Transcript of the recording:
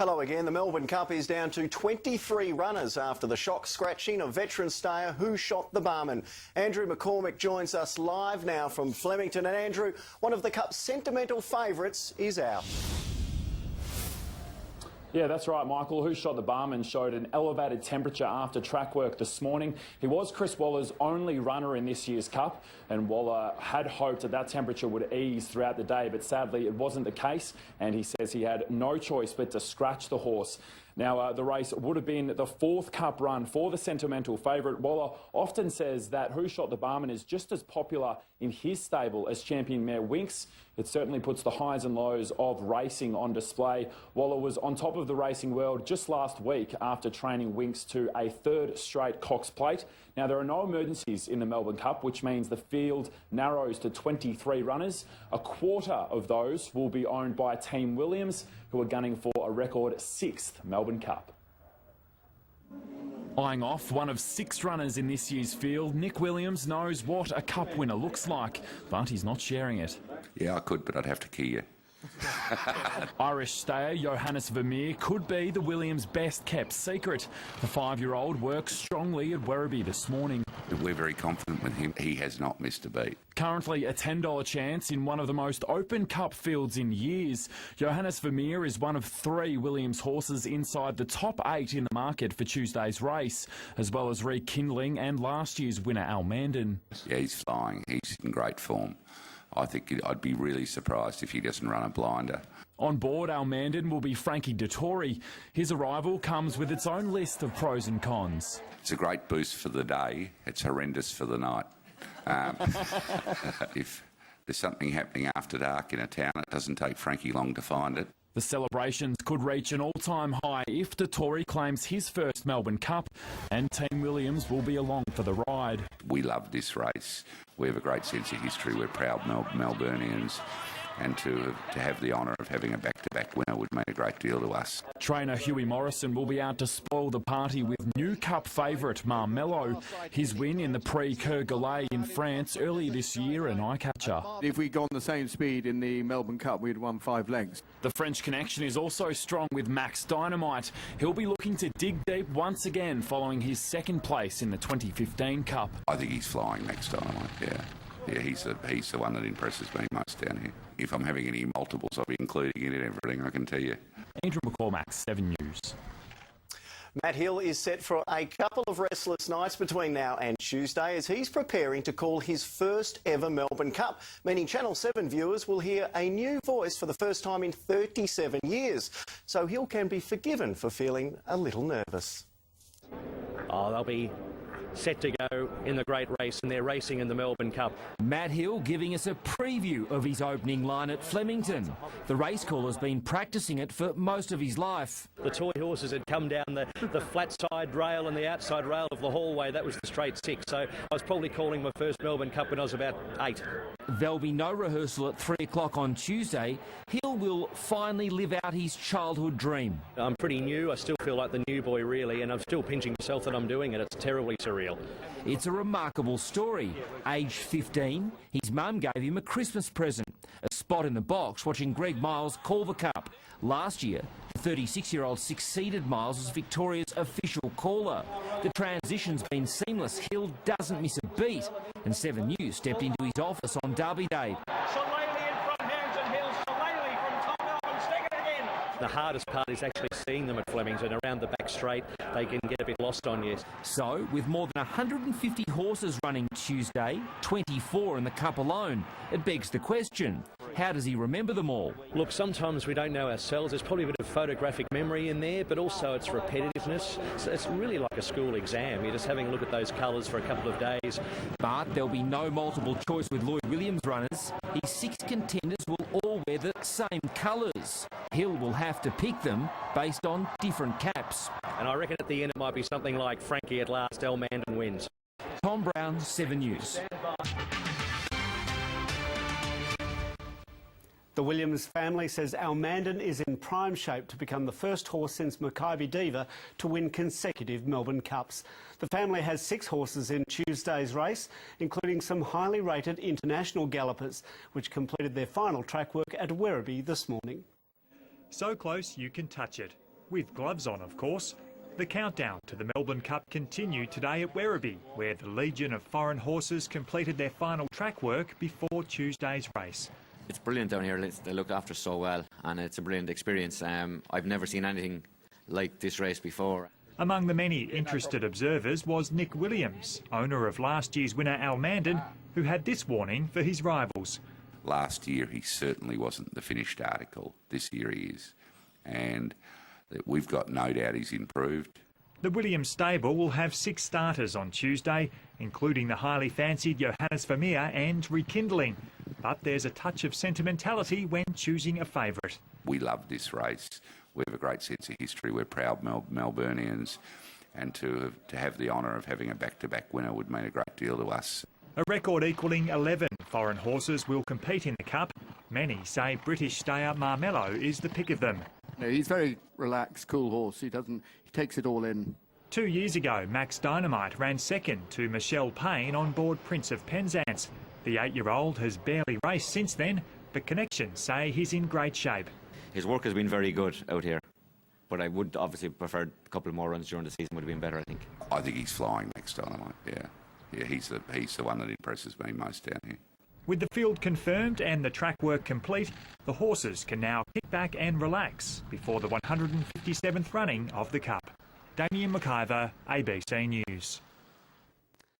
Hello again. The Melbourne Cup is down to 23 runners after the shock scratching of veteran stayer Who Shot the Barman. Andrew McCormick joins us live now from Flemington. And Andrew, one of the Cup's sentimental favourites is out. Yeah, that's right, Michael. Who Shot the Barman showed an elevated temperature after track work this morning. He was Chris Waller's only runner in this year's Cup, and Waller had hoped that temperature would ease throughout the day, but sadly it wasn't the case, and he says he had no choice but to scratch the horse. Now, the race would have been the fourth Cup run for the sentimental favourite. Waller often says that Who Shot the Barman is just as popular in his stable as champion mare Winx. It certainly puts the highs and lows of racing on display. Waller was on top of the racing world just last week after training Winx to a third straight Cox Plate. Now, there are no emergencies in the Melbourne Cup, which means the field narrows to 23 runners. A quarter of those will be owned by Team Williams, who are gunning for a record 6th Melbourne Cup. Eyeing off one of 6 runners in this year's field, Nick Williams knows what a Cup winner looks like, but he's not sharing it. Yeah, I could, but I'd have to key you. Irish stayer Johannes Vermeer could be the Williams' best-kept secret. The 5-year-old worked strongly at Werribee this morning. We're very confident with him. He has not missed a beat. Currently a $10 chance in one of the most open Cup fields in years. Johannes Vermeer is one of 3 Williams horses inside the top 8 in the market for Tuesday's race, as well as rekindling and last year's winner Al Mandan. Yeah, he's flying. He's in great form. I think I'd be really surprised if he doesn't run a blinder. On board Al Mandan will be Frankie Dettori. His arrival comes with its own list of pros and cons. It's a great boost for the day. It's horrendous for the night. If there's something happening after dark in a town, it doesn't take Frankie long to find it. The celebrations could reach an all-time high if Dettori claims his first Melbourne Cup, and Team Williams will be along for the ride. We love this race. We have a great sense of history. We're proud Melburnians. And to have the honour of having a back-to-back winner would mean a great deal to us. Trainer Huey Morrison will be out to spoil the party with new Cup favourite Marmello. His win in the Prix Kergolay in France earlier this year, an eye-catcher. If we'd gone the same speed in the Melbourne Cup, we'd won 5 legs. The French connection is also strong with Max Dynamite. He'll be looking to dig deep once again following his second place in the 2015 Cup. I think he's flying, Max Dynamite, yeah. Yeah, he's the one that impresses me most down here. If I'm having any multiples, I'll be including it in everything, I can tell you. Andrew McCormack, 7 News. Matt Hill is set for a couple of restless nights between now and Tuesday as he's preparing to call his first ever Melbourne Cup, meaning Channel 7 viewers will hear a new voice for the first time in 37 years. So Hill can be forgiven for feeling a little nervous. Oh, they'll be set to go in the great race, and they're racing in the Melbourne Cup. Matt Hill giving us a preview of his opening line at Flemington. The racecaller has been practising it for most of his life. The toy horses had come down the flat side rail and the outside rail of the hallway. That was the straight 6, so I was probably calling my first Melbourne Cup when I was about 8. There'll be no rehearsal at 3 o'clock on Tuesday. Hill will finally live out his childhood dream. I'm pretty new. I still feel like the new boy, really, and I'm still pinching myself that I'm doing it. It's terribly surreal. It's a remarkable story. Aged 15, his mum gave him a Christmas present, a spot in the box watching Greg Miles call the Cup. Last year, the 36-year-old succeeded Miles as Victoria's official caller. The transition's been seamless. Hill doesn't miss a beat, and 7 News stepped into his office on Derby Day. The hardest part is actually seeing them at Flemington around the back straight. They can get a bit lost on you. So, with more than 150 horses running Tuesday, 24 in the Cup alone, it begs the question, how does he remember them all? Look, sometimes we don't know ourselves. There's probably a bit of photographic memory in there, but also it's repetitiveness. So it's really like a school exam. You're just having a look at those colours for a couple of days. But there'll be no multiple choice with Lloyd Williams runners. His 6 contenders will all wear the same colours. Hill will have to pick them based on different caps. And I reckon at the end it might be something like Frankie at last, Al Mandan wins. Tom Brown, 7 News. The Williams family says Al Mandan is in prime shape to become the first horse since Maccabi Diva to win consecutive Melbourne Cups. The family has 6 horses in Tuesday's race, including some highly rated international gallopers, which completed their final track work at Werribee this morning. So close you can touch it. With gloves on, of course. The countdown to the Melbourne Cup continued today at Werribee, where the legion of foreign horses completed their final track work before Tuesday's race. It's brilliant down here. They look after us so well, and it's a brilliant experience. I've never seen anything like this race before. Among the many interested observers was Nick Williams, owner of last year's winner Al Mandan, who had this warning for his rivals. Last year he certainly wasn't the finished article. This year he is. And we've got no doubt he's improved. The Williams stable will have 6 starters on Tuesday, including the highly fancied Johannes Vermeer and Rekindling. But there's a touch of sentimentality when choosing a favourite. We love this race. We have a great sense of history. We're proud Melburnians. And to have the honour of having a back-to-back winner would mean a great deal to us. A record equalling 11 foreign horses will compete in the Cup. Many say British stayer Marmello is the pick of them. He's very relaxed, cool horse. He takes it all in. 2 years ago, Max Dynamite ran second to Michelle Payne on board Prince of Penzance. The 8-year-old has barely raced since then, but connections say he's in great shape. His work has been very good out here, but I would obviously prefer a couple more runs during the season would have been better, I think. I think he's flying, Max Dynamite, yeah. Yeah, he's the one that impresses me most down here. With the field confirmed and the track work complete, the horses can now kick back and relax before the 157th running of the Cup. Damien McIver, ABC News.